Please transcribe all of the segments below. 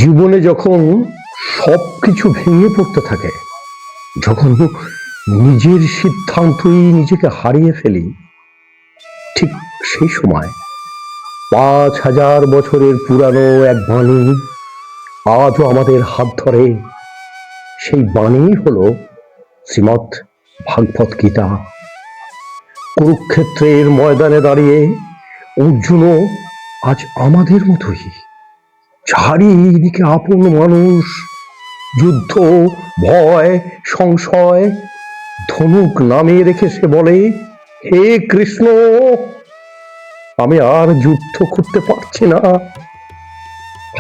জীবনে যখন সবকিছু ভেঙে পড়তে থাকে, যখন নিজের সিদ্ধান্তই নিজেকে হারিয়ে ফেলি, ঠিক সেই সময় ৫,০০০ বছরের পুরানো এক বাণী আজও আমাদের হাত ধরে। সেই বাণী হলো শ্রীমদ্ ভাগবত গীতা। কুরুক্ষেত্রের ময়দানে দাঁড়িয়ে অর্জুনও আজ আমাদের মতোই। চারিদিকে আপন মানুষ, যুদ্ধ, ভয়, সংশয়, ধনুক নামিয়ে রেখে সে বলে, হে কৃষ্ণ, আমি আর যুদ্ধ করতে পারছি না।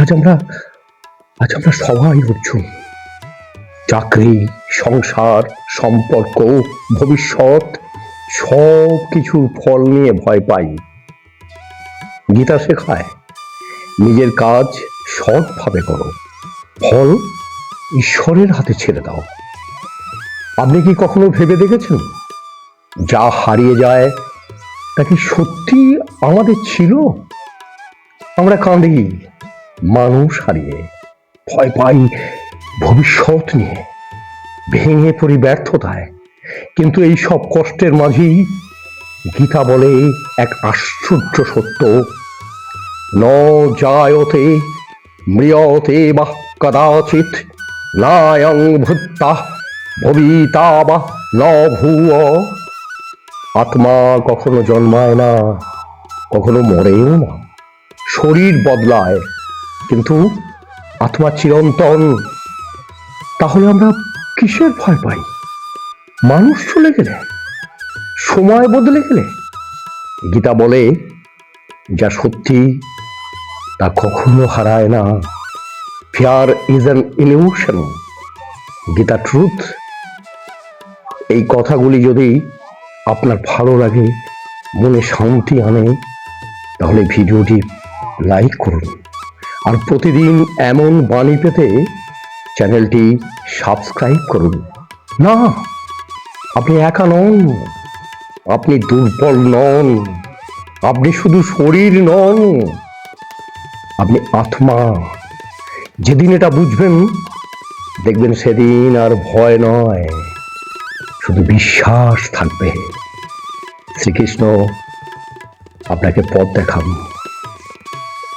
আজ আমরা সবাই অর্জুন। চাকরি, সংসার, সম্পর্ক, ভবিষ্যৎ, সব কিছুর ফল নিয়ে ভয় পাই। গীতা শেখায়, নিজের কাজ সৎভাবে করো, ফল ঈশ্বরের হাতে ছেড়ে দাও। আপনি কি কখনো ভেবে দেখেছেন, যা হারিয়ে যায় তা কি সত্যি আমাদের ছিল? আমরা কাঁদি মানুষ হারিয়ে, ভয় পাই ভবিষ্যৎ নিয়ে, ভেঙে পড়ি ব্যর্থতায়। কিন্তু এই সব কষ্টের মাঝেই গীতা বলে এক আশ্চর্য সত্য, ন জায়তে ম্রিয়তে বা কদাচিৎ নায়ং ভূত্তা ভবিতা বা ন ভূয়। আত্মা কখনো জন্মায় না, কখনো মরেও না। শরীর বদলায়, কিন্তু আত্মা চিরন্তন। তাহলে আমরা কিসের ভয় পাই? মানুষ চলে গেলে, সময় বদলে গেলে? গীতা বলে, যা সত্যি তা কখনো হারায় না। Fear is an illusion, Gita truth. এই কথাগুলি যদি আপনার ভালো লাগে, মনে শান্তি আনে, তাহলে ভিডিওটি লাইক করুন। আর প্রতিদিন এমন বাণী পেতে চ্যানেলটি সাবস্ক্রাইব করুন। না, আপনি একা নন, আপনি দুর্বল নন, আপনি শুধু শরীর নন, আপনি আত্মা। যেদিন এটা বুঝবেন, দেখবেন সেদিন আর ভয় নয়, শুধু বিশ্বাস থাকবে। শ্রীকৃষ্ণ আপনাকে পথ দেখান।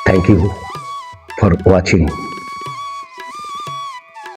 Thank you for watching.